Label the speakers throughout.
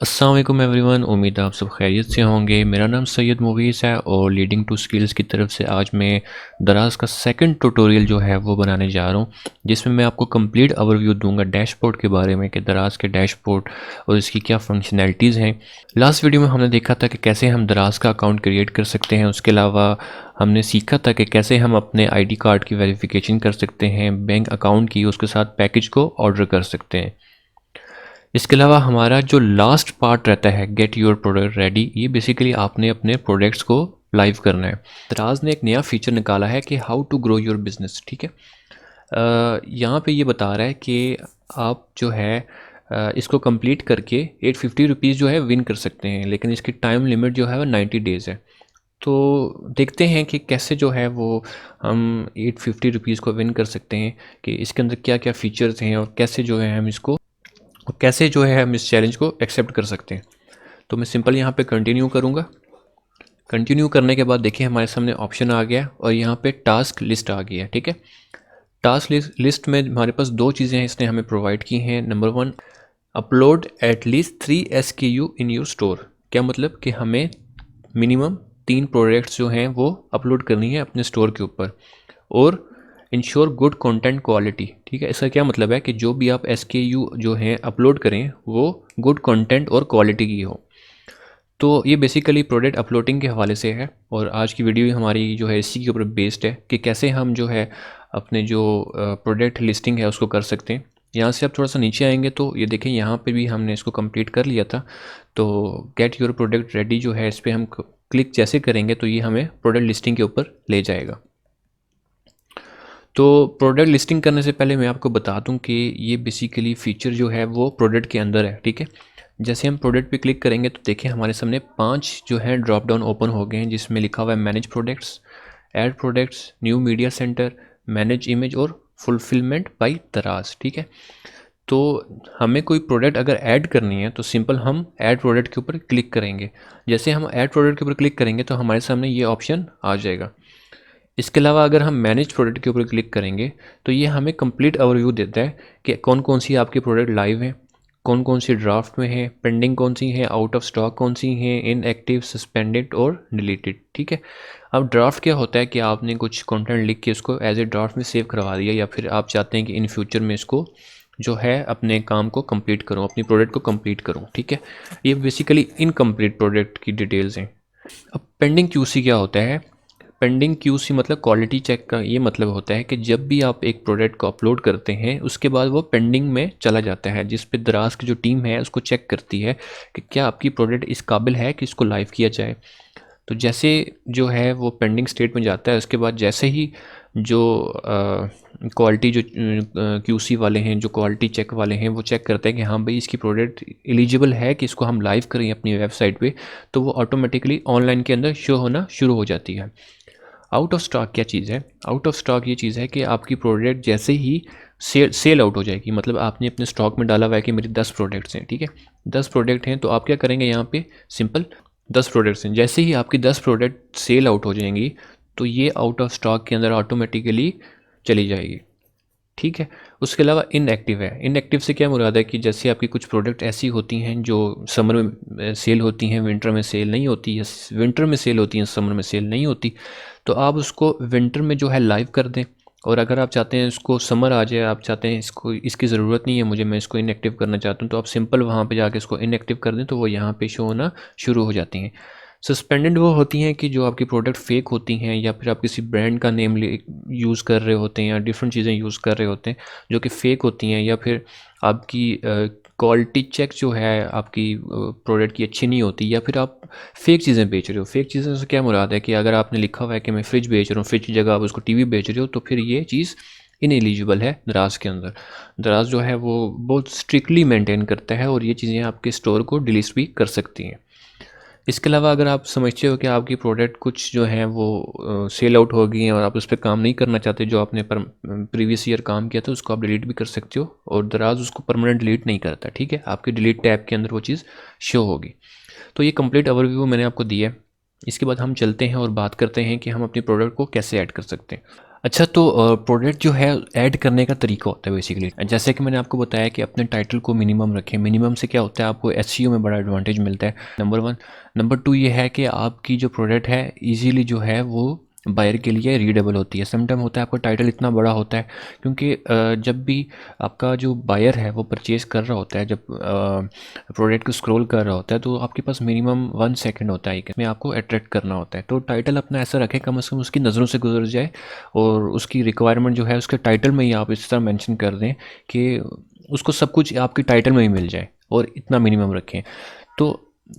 Speaker 1: अस्सलाम वालेकुम एवरीवन। उम्मीद है आप सब खैरियत से होंगे। मेरा नाम सैयद मुगीस है और लीडिंग टू स्किल्स की तरफ से आज मैं दराज का सेकंड ट्यूटोरियल जो है वो बनाने जा रहा हूँ, जिसमें मैं आपको कंप्लीट ओवरव्यू दूंगा डैशबोर्ड के बारे में कि दराज के डैशबोर्ड और इसकी क्या फंक्शनैलिटीज़ हैं। लास्ट वीडियो में हमने देखा था कि कैसे हम दराज का अकाउंट क्रिएट कर सकते हैं। उसके अलावा हमने सीखा था कि कैसे हम अपने ID कार्ड की वेरिफिकेशन कर सकते हैं, बैंक अकाउंट की, उसके साथ पैकेज को ऑर्डर कर सकते हैं। इसके अलावा हमारा जो लास्ट पार्ट रहता है गेट योर प्रोडक्ट रेडी, ये बेसिकली आपने अपने प्रोडक्ट्स को लाइव करना है। दराज ने एक नया फीचर निकाला है कि how to grow your business. ठीक है, यहाँ पे ये बता रहा है कि आप जो है इसको कंप्लीट करके 850 रुपीज़ जो है विन कर सकते हैं, लेकिन इसकी टाइम लिमिट जो है वो 90 डेज़ है। तो देखते हैं कि कैसे जो है वो हम 850 रुपीज़ को विन कर सकते हैं, कि इसके अंदर क्या क्या फ़ीचर्स हैं और कैसे जो है हम इसको और कैसे जो है हम इस चैलेंज को एक्सेप्ट कर सकते हैं। तो मैं सिंपल यहाँ पे कंटिन्यू करूँगा। कंटिन्यू करने के बाद देखिए हमारे सामने ऑप्शन आ गया और यहाँ पे टास्क लिस्ट आ गई है। ठीक है, टास्क लिस्ट में हमारे पास दो चीज़ें हैं इसने हमें प्रोवाइड की हैं। Number 1, upload at least 3 SKU in your store. क्या मतलब कि हमें मिनिमम 3 प्रोडक्ट्स जो हैं वो अपलोड करनी है अपने स्टोर के ऊपर। और इंश्योर गुड कंटेंट क्वालिटी। ठीक है, इसका क्या मतलब है कि जो भी आप SKU जो हैं अपलोड करें वो गुड कंटेंट और क्वालिटी की हो। तो ये बेसिकली प्रोडक्ट अपलोडिंग के हवाले से है और आज की वीडियो हमारी जो है इसी के ऊपर बेस्ड है कि कैसे हम जो है अपने जो प्रोडक्ट लिस्टिंग है उसको कर सकते हैं। यहाँ से आप थोड़ा सा नीचे आएंगे तो ये देखें यहाँ पे भी हमने इसको कंप्लीट कर लिया था। तो गेट योर प्रोडक्ट रेडी जो है इस पर हम क्लिक जैसे करेंगे तो ये हमें प्रोडक्ट लिस्टिंग के ऊपर ले जाएगा। तो प्रोडक्ट लिस्टिंग करने से पहले मैं आपको बता दूं कि ये बेसिकली फ़ीचर जो है वो प्रोडक्ट के अंदर है। ठीक है, जैसे हम प्रोडक्ट पे क्लिक करेंगे तो देखिए हमारे सामने 5 जो है ड्रॉप डाउन ओपन हो गए हैं, जिसमें लिखा हुआ है manage products, add products, new media centre, manage image और फुलफिलमेंट बाय दराज। ठीक है, तो हमें कोई प्रोडक्ट अगर ऐड करनी है तो सिंपल हम ऐड प्रोडक्ट के ऊपर क्लिक करेंगे। जैसे हम ऐड प्रोडक्ट के ऊपर क्लिक करेंगे तो हमारे सामने ये ऑप्शन आ जाएगा। इसके अलावा अगर हम मैनेज प्रोडक्ट के ऊपर क्लिक करेंगे तो ये हमें कंप्लीट ओवरव्यू देता है कि कौन कौन सी आपकी प्रोडक्ट लाइव हैं, कौन कौन सी ड्राफ्ट में है, पेंडिंग कौन सी हैं, आउट ऑफ स्टॉक कौन सी हैं, इनएक्टिव, सस्पेंडेड और डिलीटेड। ठीक है, अब ड्राफ्ट क्या होता है कि आपने कुछ कंटेंट लिख के उसको एज ए ड्राफ्ट में सेव करवा दिया, या फिर आप चाहते हैं कि इन फ्यूचर में इसको जो है अपने काम को कंप्लीट करूँ, अपनी प्रोडक्ट को कंप्लीट करूँ। ठीक है, ये बेसिकली इनकम्प्लीट प्रोडक्ट की डिटेल्स हैं। अब पेंडिंग QC क्या होता है? पेंडिंग QC मतलब क्वालिटी चेक का ये मतलब होता है कि जब भी आप एक प्रोडक्ट को अपलोड करते हैं उसके बाद वो पेंडिंग में चला जाता है, जिस पे दराज की जो टीम है उसको चेक करती है कि क्या आपकी प्रोडक्ट इस काबिल है कि इसको लाइव किया जाए। तो जैसे जो है वो पेंडिंग स्टेट में जाता है, उसके बाद जैसे ही जो क्वालिटी जो QC वाले हैं, जो क्वालिटी चेक वाले हैं, वो चेक करते हैं कि हाँ भाई इसकी प्रोडक्ट एलिजिबल है कि इसको हम लाइव करें अपनी वेबसाइट पे, तो वो ऑटोमेटिकली ऑनलाइन के अंदर शो होना शुरू हो जाती है। आउट ऑफ स्टॉक क्या चीज़ है? आउट ऑफ स्टॉक ये चीज़ है कि आपकी प्रोडक्ट जैसे ही सेल आउट हो जाएगी, मतलब आपने अपने स्टॉक में डाला हुआ है कि मेरी 10 प्रोडक्ट्स हैं। ठीक है, 10 प्रोडक्ट हैं, तो आप क्या करेंगे यहाँ पे सिंपल 10 प्रोडक्ट्स हैं, जैसे ही आपकी 10 प्रोडक्ट सेल आउट हो जाएंगी तो ये आउट ऑफ स्टॉक के अंदर ऑटोमेटिकली चली जाएगी। ठीक है, उसके अलावा इनएक्टिव है। इनएक्टिव से क्या मुराद है कि जैसे आपकी कुछ प्रोडक्ट ऐसी होती हैं जो समर में सेल होती हैं, विंटर में सेल नहीं होती, या विंटर में सेल होती हैं समर में सेल नहीं होती, तो आप उसको विंटर में जो है लाइव कर दें। और अगर आप चाहते हैं इसको समर आ जाए, आप चाहते हैं इसको इसकी ज़रूरत नहीं है मुझे, मैं इसको इनएक्टिव करना चाहता हूँ, तो आप सिंपल वहाँ पे जाके इसको इनएक्टिव कर दें तो वो यहाँ पे शो होना शुरू हो जाती हैं। सस्पेंडेड वो होती हैं कि जो आपकी प्रोडक्ट फेक होती हैं, या फिर आप किसी ब्रांड का नेम यूज़ कर रहे होते हैं या डिफरेंट चीज़ें यूज़ कर रहे होते हैं जो कि फ़ेक होती हैं, या फिर आपकी क्वालिटी चेक जो है आपकी प्रोडक्ट की अच्छी नहीं होती, या फिर आप फेक चीज़ें बेच रहे हो। फेक चीज़ें से क्या मुराद है कि अगर आपने लिखा हुआ है कि मैं फ्रिज बेच रहा हूँ, फ्रिज की जगह आप उसको TV बेच रहे हो, तो फिर ये चीज़ इनएलिजिबल है दराज के अंदर। दराज जो है वो बहुत स्ट्रिक्टली मेंटेन करता है और ये चीज़ें आपके स्टोर को डिलीट भी कर सकती हैं। इसके अलावा अगर आप समझते हो कि आपकी प्रोडक्ट कुछ जो है वो सेल आउट हो गई हैं और आप उस पर काम नहीं करना चाहते, जो आपने प्रीवियस ईयर काम किया था उसको आप डिलीट भी कर सकते हो, और दराज उसको परमानेंट डिलीट नहीं करता। ठीक है, आपके डिलीट टैब के अंदर वो चीज़ शो होगी। तो ये कंप्लीट ओवरव्यू मैंने आपको दिया है। इसके बाद हम चलते हैं और बात करते हैं कि हम अपनी प्रोडक्ट को कैसे ऐड कर सकते हैं। अच्छा, तो प्रोडक्ट जो है ऐड करने का तरीका होता है बेसिकली, जैसे कि मैंने आपको बताया कि अपने टाइटल को मिनिमम रखें। मिनिमम से क्या होता है, आपको एसईओ में बड़ा एडवांटेज मिलता है, नंबर वन। नंबर टू ये है कि आपकी जो प्रोडक्ट है इजीली जो है वो बायर के लिए रीडेबल होती है। समटाइम होता है आपका टाइटल इतना बड़ा होता है, क्योंकि जब भी आपका जो बायर है वो परचेज़ कर रहा होता है, जब प्रोडक्ट को स्क्रॉल कर रहा होता है, तो आपके पास मिनिमम 1 सेकंड होता है इसमें आपको अट्रैक्ट करना होता है। तो टाइटल अपना ऐसा रखें कम से कम उसकी नज़रों से गुजर जाए, और उसकी रिक्वायरमेंट जो है उसके टाइटल में ही आप इस तरह मेंशन कर दें कि उसको सब कुछ आपके टाइटल में ही मिल जाए, और इतना मिनिमम रखें। तो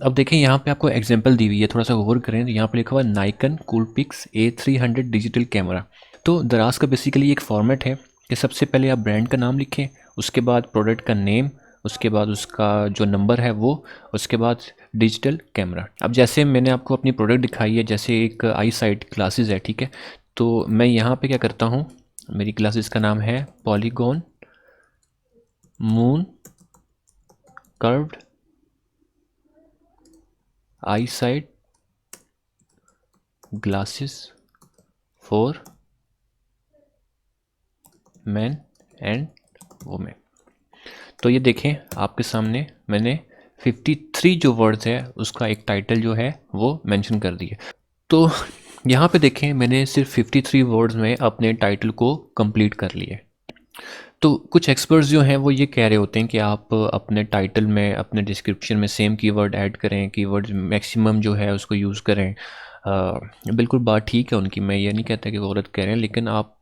Speaker 1: अब देखें यहाँ पे आपको एग्जांपल दी हुई है, थोड़ा सा गौर करें, तो यहाँ पे लिखा हुआ है नाइकन कूलपिक्स A300 डिजिटल कैमरा। तो दराज का बेसिकली एक फॉर्मेट है कि सबसे पहले आप ब्रांड का नाम लिखें, उसके बाद प्रोडक्ट का नेम, उसके बाद उसका जो नंबर है वो, उसके बाद डिजिटल कैमरा। अब जैसे मैंने आपको अपनी प्रोडक्ट दिखाई है, जैसे एक आई साइट ग्लासेस है, ठीक है। तो मैं यहाँ पे क्या करता हूँ, मेरी ग्लासेस का नाम है polygon moon curved I site glasses for man and women. तो ये देखें आपके सामने मैंने 53 जो वर्ड्स है उसका एक टाइटल जो है वो मेंशन कर दिया। तो यहाँ पे देखें मैंने सिर्फ 53 वर्ड्स में अपने टाइटल को कंप्लीट कर लिए। तो कुछ एक्सपर्ट्स जो हैं वो ये कह रहे होते हैं कि आप अपने टाइटल में, अपने डिस्क्रिप्शन में सेम कीवर्ड ऐड करें, कीवर्ड मैक्सिमम जो है उसको यूज़ करें। बिल्कुल बात ठीक है उनकी, मैं ये नहीं कहता कि वो गलत कह रहे हैं, लेकिन आप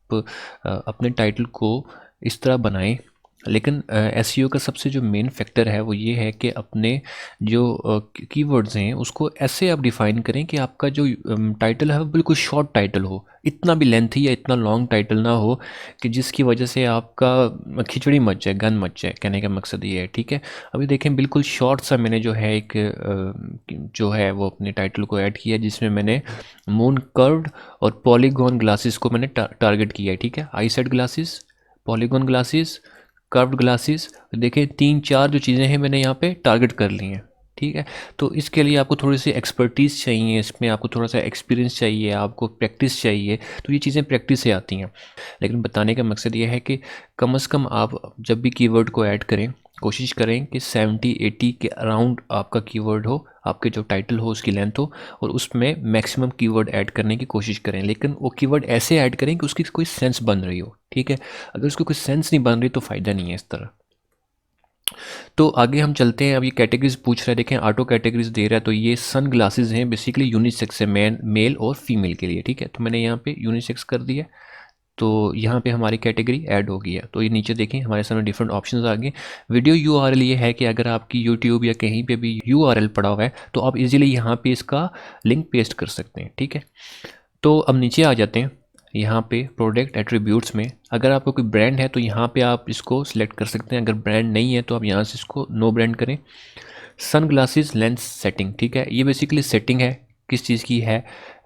Speaker 1: अपने टाइटल को इस तरह बनाएं। लेकिन एसईओ का सबसे जो मेन फैक्टर है वो ये है कि अपने जो कीवर्ड्स हैं उसको ऐसे आप डिफ़ाइन करें कि आपका जो टाइटल है वो बिल्कुल शॉर्ट टाइटल हो, इतना भी लेंथी या इतना लॉन्ग टाइटल ना हो कि जिसकी वजह से आपका खिचड़ी मच जाए, गन मच जाए। कहने का मकसद ये है, ठीक है। अभी देखें बिल्कुल शॉर्ट सा मैंने जो है एक जो है वो अपने टाइटल को ऐड किया, जिसमें मैंने मून कर्व्ड और पॉलीगॉन ग्लासेस को मैंने टारगेट किया है, ठीक है। I set glasses, polygon glasses, curved glasses. देखें 3-4 जो चीज़ें हैं मैंने यहाँ पे टारगेट कर ली हैं, ठीक है। तो इसके लिए आपको थोड़ी सी एक्सपर्टीज़ चाहिए, इसमें आपको थोड़ा सा एक्सपीरियंस चाहिए, आपको प्रैक्टिस चाहिए। तो ये चीज़ें प्रैक्टिस से आती हैं। लेकिन बताने का मकसद ये है कि कम से कम आप जब भी कीवर्ड को ऐड करें, कोशिश करें कि 70-80 के अराउंड आपका कीवर्ड हो, आपके जो टाइटल हो उसकी लेंथ हो, और उसमें मैक्सिमम कीवर्ड ऐड करने की कोशिश करें। लेकिन वो कीवर्ड ऐसे ऐड करें कि उसकी कोई सेंस बन रही हो, ठीक है। अगर उसकी कोई सेंस नहीं बन रही तो फ़ायदा नहीं है इस तरह। तो आगे हम चलते हैं। अब ये कैटेगरीज पूछ रहा है, देखें ऑटो कैटेगरीज दे रहा है। तो ये सन ग्लासेस हैं, बेसिकली यूनिसेक्स है, मेल और फीमेल के लिए, ठीक है। तो मैंने यहाँ पे यूनिसेक्स कर दिया, तो यहाँ पे हमारी कैटेगरी ऐड हो गई है। तो ये नीचे देखें हमारे सामने डिफरेंट ऑप्शंस आ गए। वीडियो यूआरएल ये है कि अगर आपकी यूट्यूब या कहीं पे भी यूआरएल पड़ा हुआ है तो आप इजीली यहाँ पे इसका लिंक पेस्ट कर सकते हैं, ठीक है। तो अब नीचे आ जाते हैं। यहाँ पे प्रोडक्ट एट्रीब्यूट्स में अगर आपको कोई ब्रांड है तो यहाँ पे आप इसको सिलेक्ट कर सकते हैं, अगर ब्रांड नहीं है तो आप यहाँ से इसको नो ब्रांड करें। सन ग्लासेस लेंस सेटिंग, ठीक है। ये बेसिकली सेटिंग है किस चीज़ की है।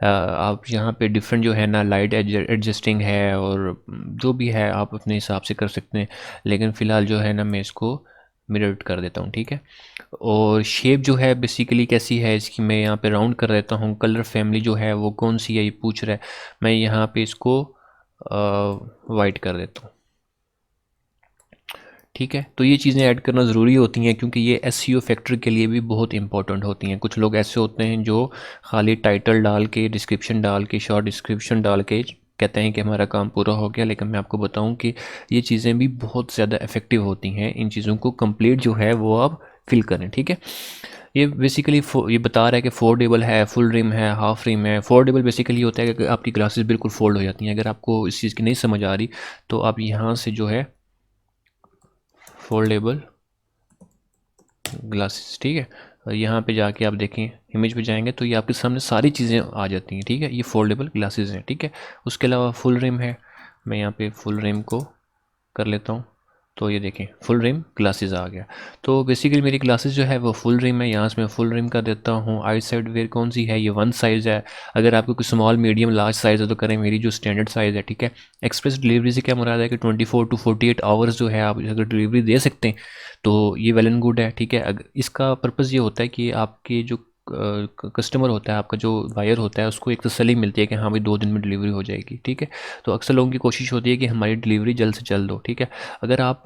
Speaker 1: आप यहाँ पे डिफरेंट जो है ना लाइट एडजस्टिंग है, और जो भी है आप अपने हिसाब से कर सकते हैं। लेकिन फ़िलहाल जो है ना मैं इसको मिरर कर देता हूँ, ठीक है। और शेप जो है बेसिकली कैसी है इसकी, मैं यहाँ पे राउंड कर देता हूँ। कलर फैमिली जो है वो कौन सी है ये पूछ रहा है, मैं यहाँ पे इसको वाइट कर देता हूँ, ठीक है। तो ये चीज़ें ऐड करना ज़रूरी होती हैं, क्योंकि ये एसईओ फैक्टर के लिए भी बहुत इंपॉर्टेंट होती हैं। कुछ लोग ऐसे होते हैं जो खाली टाइटल डाल के, डिस्क्रिप्शन डाल के, शॉर्ट डिस्क्रिप्शन डाल के कहते हैं कि हमारा काम पूरा हो गया। लेकिन मैं आपको बताऊं कि ये चीज़ें भी बहुत ज़्यादा इफ़ेक्टिव होती हैं। इन चीज़ों को कंप्लीट जो है वो आप फिल करें, ठीक है। ये बेसिकली ये बता रहा है कि फोल्डेबल है, फुल रिम है, हाफ रिम है। फोल्डेबल बेसिकली होता है कि आपकी ग्लासेस बिल्कुल फोल्ड हो जाती हैं। अगर आपको इस चीज़ की नहीं समझ आ रही तो आप यहाँ से जो है फोल्डेबल ग्लासेस, ठीक है। और यहाँ पे जाके आप देखें, इमेज पे जाएंगे तो ये आपके सामने सारी चीज़ें आ जाती हैं, ठीक है। ये फोल्डेबल ग्लासेस हैं, ठीक है। उसके अलावा फुल रिम है, मैं यहाँ पे फुल रिम को कर लेता हूँ। तो ये देखें फुल रिम ग्लासेस आ गया। तो बेसिकली मेरी ग्लासेस जो है वो फुल रिम है, यहाँ से मैं फुल रिम कर देता हूँ। आई साइड वेयर कौन सी है, ये 1 साइज़ है। अगर आपको कोई स्मॉल मीडियम लार्ज साइज़ है तो करें, मेरी जो स्टैंडर्ड साइज़ है, ठीक है। एक्सप्रेस डिलीवरी से क्या मुराद है कि 24 to 48 आवर्स जो है आप अगर डिलीवरी दे सकते हैं तो ये वेल एंड गुड है, ठीक है। अगर इसका पर्पज़ ये होता है कि आपके जो कस्टमर होता है, आपका जो बायर होता है, उसको एक तसल्ली मिलती है कि हाँ भाई 2 दिन में डिलीवरी हो जाएगी, ठीक है। तो अक्सर लोगों की कोशिश होती है कि हमारी डिलीवरी जल्द से जल्द हो, ठीक है। अगर आप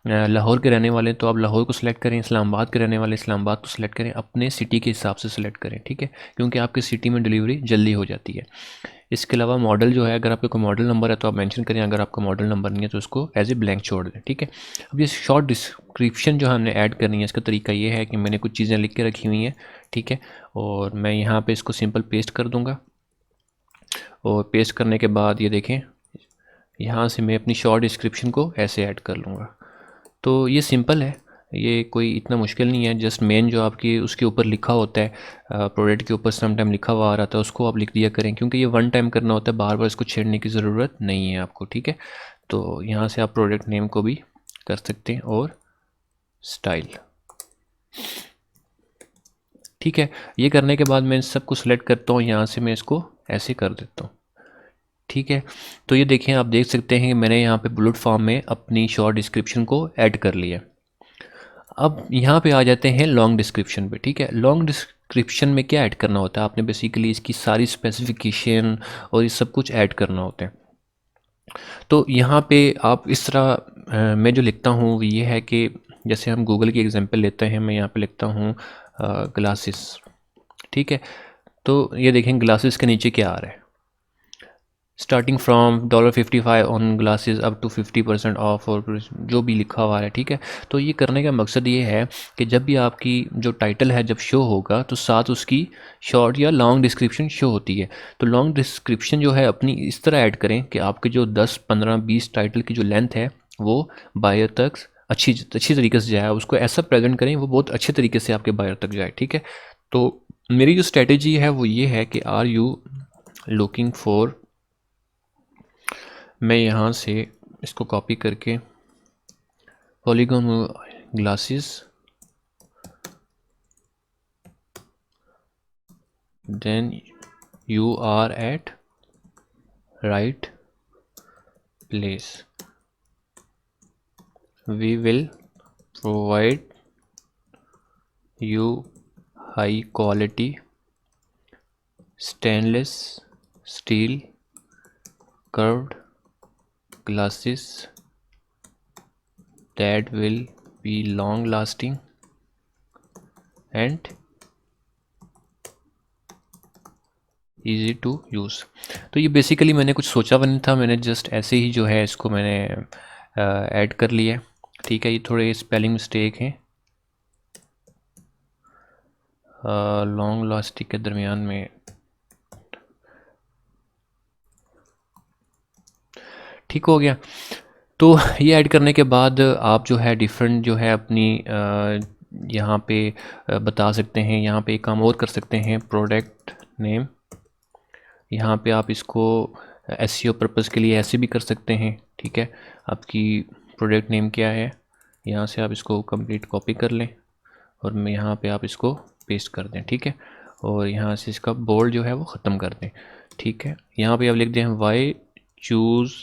Speaker 1: लाहौर के रहने वाले हैं तो आप लाहौर को सिलेक्ट करें, इस्लामाबाद के रहने वाले इस्लामाबाद को सिलेक्ट करें, अपने सिटी के हिसाब से सिलेक्ट करें, ठीक है, क्योंकि आपकी सिटी में डिलीवरी जल्दी हो जाती है। इसके अलावा मॉडल जो है, अगर आपका कोई मॉडल नंबर है तो आप मेंशन करें, अगर आपका मॉडल नंबर नहीं है तो उसको एज ए ब्लैंक छोड़ दें, ठीक है। अब ये शॉर्ट डिस्क्रिप्शन जो हमने ऐड करनी है, इसका तरीका ये है कि मैंने कुछ चीज़ें लिख के रखी हुई हैं, ठीक है, और मैं यहाँ पे इसको सिंपल पेस्ट कर दूँगा। और पेस्ट करने के बाद ये देखें, यहाँ से मैं अपनी शॉर्ट डिस्क्रिप्शन को ऐसे ऐड कर लूँगा। तो ये सिंपल है, ये कोई इतना मुश्किल नहीं है। जस्ट मेन जो आपकी उसके ऊपर लिखा होता है, प्रोडक्ट के ऊपर सम टाइम लिखा हुआ आ रहा था, उसको आप लिख दिया करें, क्योंकि ये वन टाइम करना होता है, बार बार इसको छेड़ने की ज़रूरत नहीं है आपको, ठीक है। तो यहाँ से आप प्रोडक्ट नेम को भी कर सकते हैं और स्टाइल, ठीक है। ये करने के बाद मैं इन सबको सिलेक्ट करता हूँ, यहाँ से मैं इसको ऐसे कर देता हूँ, ठीक है। तो ये देखें, आप देख सकते हैं कि मैंने यहाँ पे बुलेट फॉर्म में अपनी शॉर्ट डिस्क्रिप्शन को ऐड कर लिया। अब यहाँ पे आ जाते हैं लॉन्ग डिस्क्रिप्शन पे, ठीक है। लॉन्ग डिस्क्रिप्शन में क्या ऐड करना होता है, आपने बेसिकली इसकी सारी स्पेसिफिकेशन और ये सब कुछ ऐड करना होता है। तो यहाँ पे आप इस तरह मैं जो लिखता हूँ वो ये है कि जैसे हम गूगल की एग्जांपल लेते हैं, मैं यहाँ पे लिखता हूँ ग्लासेस, ठीक है। तो ये देखें ग्लासेस के नीचे क्या आ रहा है, starting from $55 on glasses up to 50% off, और जो भी लिखा हुआ है, ठीक है। तो ये करने का मकसद ये है कि जब भी आपकी जो टाइटल है जब शो होगा तो साथ उसकी शॉर्ट या लॉन्ग डिस्क्रिप्शन शो होती है। तो लॉन्ग डिस्क्रिप्शन जो है अपनी इस तरह ऐड करें कि आपके जो 10, 15, 20 टाइटल की जो लेंथ है वो बायर तक अच्छी तरीके से जाए, उसको ऐसा प्रेजेंट करें वो बहुत अच्छे तरीके से आपके बायर तक जाए, ठीक है। तो मेरी जो स्ट्रेटजी है वो ये है कि आर यू लुकिंग फॉर, मैं यहाँ से इसको कॉपी करके polygon glasses, then you are at right place, we will provide you high quality stainless steel curved glasses that will be long lasting and easy to use। तो ये basically मैंने कुछ सोचा हुआ नहीं था, मैंने जस्ट ऐसे ही जो है इसको मैंने ऐड कर लिया, ठीक है। ये थोड़े स्पेलिंग मिस्टेक हैं, लॉन्ग लास्टिक के दरमियान में, ठीक हो गया। तो ये ऐड करने के बाद आप जो है डिफरेंट जो है अपनी यहाँ पे बता सकते हैं। यहाँ पे एक काम और कर सकते हैं, प्रोडक्ट नेम, यहाँ पे आप इसको एसईओ पर्पज़ के लिए ऐसे भी कर सकते हैं, ठीक है। आपकी प्रोडक्ट नेम क्या है, यहाँ से आप इसको कंप्लीट कॉपी कर लें और मैं यहाँ पे आप इसको पेस्ट कर दें, ठीक है। और यहाँ से इसका बोल्ड जो है वो ख़त्म कर दें, ठीक है। यहाँ पे आप लिख दें वाई चूज़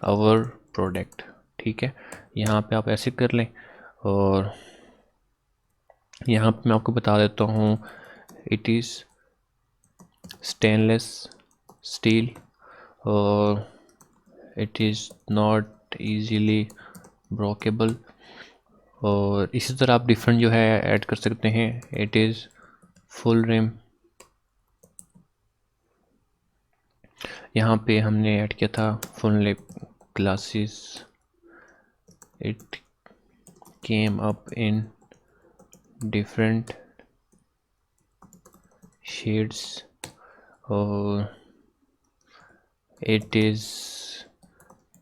Speaker 1: आवर प्रोडक्ट, ठीक है। यहाँ पे आप ऐसे कर लें और यहाँ पे मैं आपको बता देता हूँ इट इज़ स्टेनलेस स्टील और इट इज़ नॉट ईजीली ब्रोकेबल, और इसी तरह आप डिफरेंट जो है ऐड कर सकते हैं। इट इज़ फुल रिम, यहाँ पे हमने ऐड किया था full lip glasses, it came up in different shades और इट इज़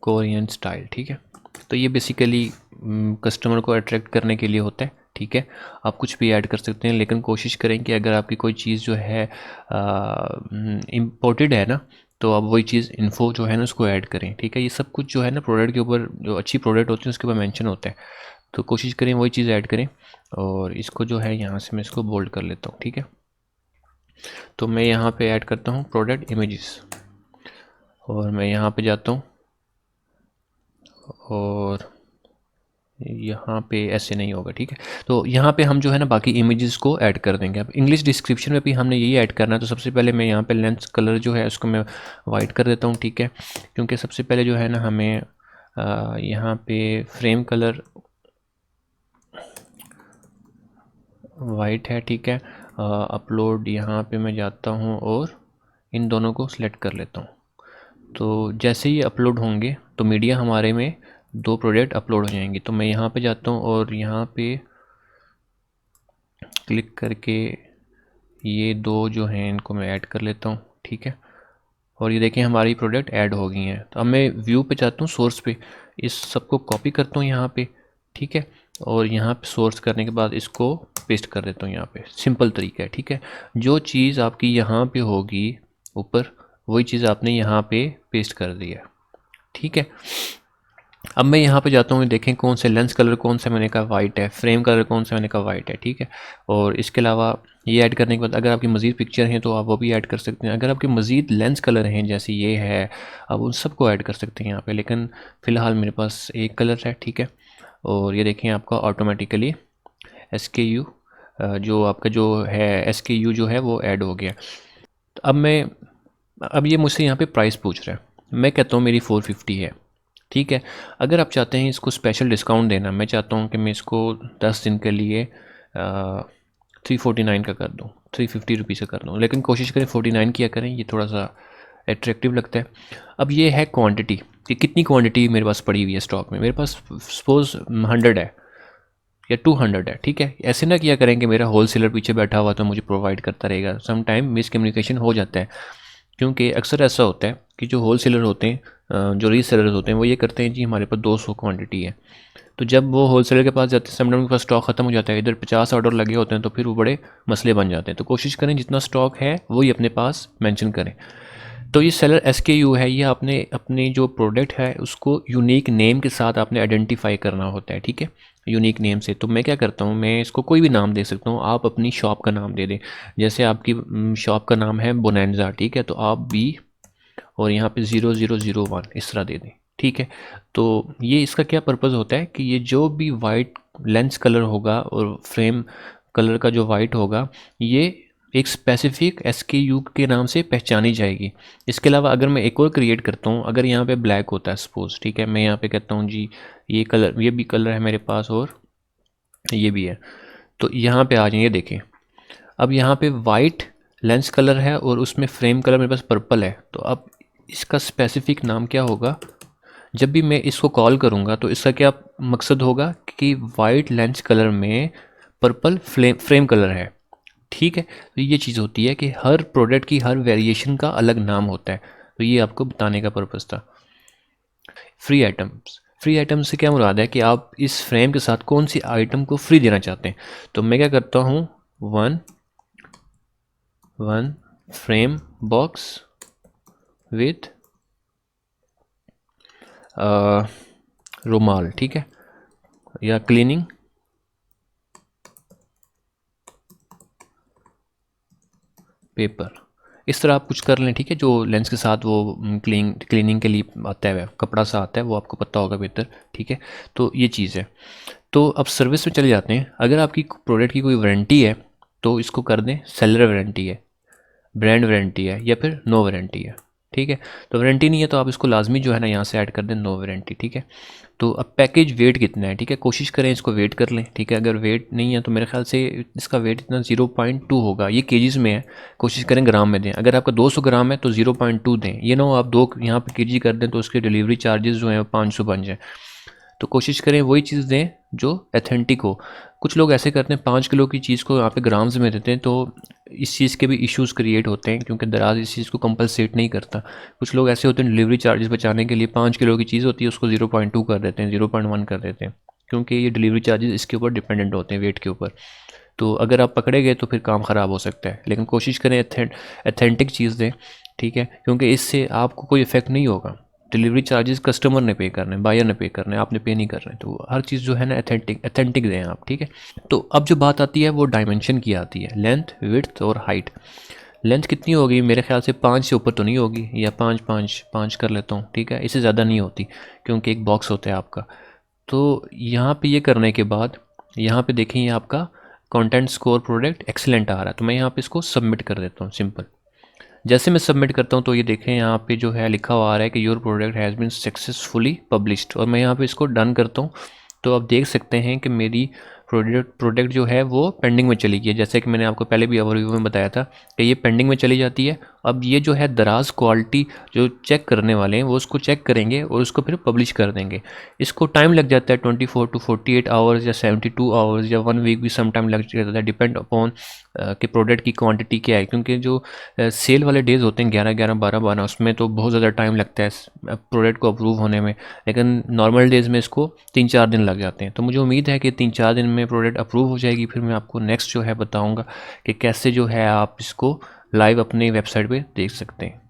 Speaker 1: कोरियन स्टाइल, ठीक है। तो ये बेसिकली कस्टमर को अट्रैक्ट करने के लिए होता है, ठीक है। आप कुछ भी ऐड कर सकते हैं, लेकिन कोशिश करें कि अगर आपकी कोई चीज़ जो है इम्पोर्टेड है ना, तो आप वही चीज़ इन्फो जो है ना उसको ऐड करें, ठीक है। ये सब कुछ जो है ना प्रोडक्ट के ऊपर, जो अच्छी प्रोडक्ट होती है उसके ऊपर मेंशन होता है, तो कोशिश करें वही चीज़ ऐड करें। और इसको जो है यहाँ से मैं इसको बोल्ड कर लेता हूँ, ठीक है। तो मैं यहाँ पे ऐड करता हूँ प्रोडक्ट इमेजेस और मैं यहाँ पे जाता हूँ और यहाँ पे ऐसे नहीं होगा, ठीक है। तो यहाँ पे हम जो है ना बाकी इमेजेस को ऐड कर देंगे। अब इंग्लिश डिस्क्रिप्शन में भी हमने यही ऐड करना है। तो सबसे पहले मैं यहाँ पे लेंस कलर जो है उसको मैं वाइट कर देता हूँ, ठीक है। क्योंकि सबसे पहले जो है ना हमें यहाँ पे फ्रेम कलर वाइट है, ठीक है। अपलोड यहाँ पे मैं जाता हूँ और इन दोनों को सिलेक्ट कर लेता हूँ। तो जैसे ही अपलोड होंगे तो मीडिया हमारे में दो प्रोडक्ट अपलोड हो जाएंगी। तो मैं यहाँ पे जाता हूँ और यहाँ पे क्लिक करके ये दो जो हैं इनको मैं ऐड कर लेता हूँ, ठीक है। और ये देखें हमारी प्रोडक्ट ऐड हो गई हैं। तो अब मैं व्यू पे जाता हूँ, सोर्स पे, इस सबको कॉपी करता हूँ यहाँ पे, ठीक है। और यहाँ पे सोर्स करने के बाद इसको पेस्ट कर देता हूँ यहाँ पे। सिंपल तरीका है, ठीक है। जो चीज़ आपकी यहाँ पे होगी ऊपर, वही चीज़ आपने यहाँ पे पेस्ट कर दी है, ठीक है। अब मैं यहाँ पे जाता हूँ, देखें कौन से लेंस कलर कौन सा मैंने कहा वाइट है, फ्रेम कलर कौन सा मैंने कहा वाइट है, ठीक है। और इसके अलावा ये ऐड करने के बाद अगर आपकी मज़ीद पिक्चर हैं तो आप वो भी ऐड कर सकते हैं। अगर आपके मज़ीद लेंस कलर हैं जैसे ये है, आप उन सबको ऐड कर सकते हैं यहाँ पे। लेकिन फ़िलहाल मेरे पास एक कलर है, ठीक है। और ये देखें आपका ऑटोमेटिकली SKU जो आपका जो है SKU जो है वो ऐड हो गया। तो अब ये मुझसे यहाँ पे प्राइस पूछ रहा है, मैं कहता हूँ मेरी 450 है, ठीक है। अगर आप चाहते हैं इसको स्पेशल डिस्काउंट देना, मैं चाहता हूँ कि मैं इसको 10 दिन के लिए 349 का कर दूँ, 350 रुपीज़ का कर दूँ। लेकिन कोशिश करें 49 किया करें, ये थोड़ा सा एट्रैक्टिव लगता है। अब ये है क्वांटिटी कि कितनी क्वांटिटी मेरे पास पड़ी हुई है स्टॉक में। मेरे पास सपोज़ 100 है या 200 है, ठीक है। ऐसे ना किया करें कि मेरा होल सेलर पीछे बैठा हुआ तो मुझे प्रोवाइड करता रहेगा। सम टाइम मिसकम्युनिकेशन हो जाता है, क्योंकि अक्सर ऐसा होता है कि जो होल सेलर होते हैं, जो रीसेलर्स होते हैं, वो ये करते हैं जी हमारे पास 200 क्वांटिटी है। तो जब वो होल सेलर के पास जाते हैं, समटाइम उनके पास स्टॉक ख़त्म हो जाता है, इधर 50 ऑर्डर लगे होते हैं, तो फिर वो बड़े मसले बन जाते हैं। तो कोशिश करें जितना स्टॉक है वही अपने पास मेंशन करें। तो ये सेलर SKU है, ये आपने अपने जो प्रोडक्ट है उसको यूनिक नेम के साथ आपने आइडेंटिफाई करना होता है, ठीक है, यूनिक नेम से। तो मैं क्या करता हूँ, मैं इसको कोई भी नाम दे सकता हूँ। आप अपनी शॉप का नाम दे दें, जैसे आपकी शॉप का नाम है बोनेंजा, ठीक है। तो आप B और यहाँ पे 0001 इस तरह दे दें, ठीक है। तो ये इसका क्या पर्पज़ होता है कि ये जो भी वाइट लेंस कलर होगा और फ्रेम कलर का जो वाइट होगा, ये एक स्पेसिफिक SKU के नाम से पहचानी जाएगी। इसके अलावा अगर मैं एक और क्रिएट करता हूँ, अगर यहाँ पे ब्लैक होता है सपोज़, ठीक है, मैं यहाँ पे कहता हूँ जी ये कलर, ये भी कलर है मेरे पास और ये भी है, तो यहाँ पे आ जाइए, देखें अब यहाँ पे वाइट लेंस कलर है और उसमें फ्रेम कलर मेरे पास पर्पल है। तो अब इसका स्पेसिफिक नाम क्या होगा, जब भी मैं इसको कॉल करूँगा तो इसका क्या मकसद होगा कि वाइट लेंस कलर में पर्पल फ्रेम कलर है, ठीक है। तो ये चीज़ होती है कि हर प्रोडक्ट की हर वेरिएशन का अलग नाम होता है। तो ये आपको बताने का पर्पज़ था। फ्री आइटम से क्या मुराद है कि आप इस फ्रेम के साथ कौन सी आइटम को फ्री देना चाहते हैं। तो मैं क्या करता हूँ, वन फ्रेम बॉक्स विथ रुमाल, ठीक है, या क्लीनिंग पेपर, इस तरह आप कुछ कर लें, ठीक है। जो लेंस के साथ वो क्लीनिंग के लिए आता है, कपड़ा सा आता है, वो आपको पता होगा बेहतर, ठीक है। तो ये चीज़ है। तो अब सर्विस में चले जाते हैं। अगर आपकी प्रोडक्ट की कोई वारंटी है तो इसको कर दें सेलर वारंटी है, ब्रांड वारंटी है, या फिर नो वारंटी है, ठीक है। तो वारंटी नहीं है तो आप इसको लाजमी जो है ना यहाँ से ऐड कर दें नो वारंटी, ठीक है। तो अब पैकेज वेट कितना है, ठीक है, कोशिश करें इसको वेट कर लें, ठीक है। अगर वेट नहीं है तो मेरे ख्याल से इसका वेट इतना 0.2 होगा, ये केजीज़ में है, कोशिश करें ग्राम में दें। अगर आपका 200 ग्राम है तो 0.2 दें, ये ना हो आप 2 यहाँ पे केजी कर दें तो उसके डिलीवरी चार्जेस जो हैं 500 बन जाए। तो कोशिश करें वही चीज़ दें जो एथेंटिक हो। कुछ लोग ऐसे करते हैं 5 किलो की चीज़ को यहाँ पे ग्राम्स में देते हैं, तो इस चीज़ के भी इश्यूज़ क्रिएट होते हैं, क्योंकि दराज इस चीज़ को कंपलसेट नहीं करता। कुछ लोग ऐसे होते हैं डिलीवरी चार्जेस बचाने के लिए 5 किलो की चीज़ होती है उसको 0.2 कर देते हैं, 0.1 कर देते हैं, क्योंकि ये डिलीवरी चार्जेस इसके ऊपर डिपेंडेंट होते हैं, वेट के ऊपर। तो अगर आप पकड़े गए तो फिर काम ख़राब हो सकता है। लेकिन कोशिश करें एथेंटिक चीज़ दें, ठीक है, क्योंकि इससे आपको कोई इफेक्ट नहीं होगा। डिलीवरी चार्जेस कस्टमर ने पे करने, बायर ने पे करने, आपने पे नहीं कर रहे। तो हर चीज़ जो है ना एथेंटिक दें आप, ठीक है। तो अब जो बात आती है वो डायमेंशन की आती है, लेंथ, विड्थ और हाइट। लेंथ कितनी होगी, मेरे ख्याल से 5 से ऊपर तो नहीं होगी, या 5 5 5 कर लेता हूँ, ठीक है। इससे ज़्यादा नहीं होती क्योंकि एक बॉक्स होता है आपका, तो यहाँ पे ये करने के बाद यहाँ पे देखें ये आपका कंटेंट स्कोर प्रोडक्ट एक्सीलेंट आ रहा है, तो मैं यहाँ पे इसको सबमिट कर देता हूँ सिंपल। जैसे मैं सबमिट करता हूँ तो ये देखें यहाँ पे जो है लिखा हुआ आ रहा है कि your product has been successfully published, और मैं यहाँ पे इसको डन करता हूँ। तो आप देख सकते हैं कि मेरी प्रोडक्ट जो है वो पेंडिंग में चली गई है। जैसे कि मैंने आपको पहले भी ओवरव्यू में बताया था कि ये पेंडिंग में चली जाती है। अब ये जो है दराज क्वालिटी जो चेक करने वाले हैं वो उसको चेक करेंगे और उसको फिर पब्लिश कर देंगे। इसको टाइम लग जाता है 24 टू 48 आवर्स या 72 आवर्स या 1 वीक भी सम टाइम लग जाता है, डिपेंड अपॉन कि प्रोडक्ट की क्वांटिटी क्या है। क्योंकि जो सेल वाले डेज़ होते हैं 11-11 12-12, उसमें तो बहुत ज़्यादा टाइम लगता है प्रोडक्ट को अप्रूव होने में, लेकिन नॉर्मल डेज़ में इसको 3-4 दिन लग जाते हैं। तो मुझे उम्मीद है कि 3-4 दिन में प्रोडक्ट अप्रूव हो जाएगी। फिर मैं आपको नेक्स्ट जो है बताऊंगा कि कैसे जो है आप इसको लाइव अपनी वेबसाइट पे देख सकते हैं।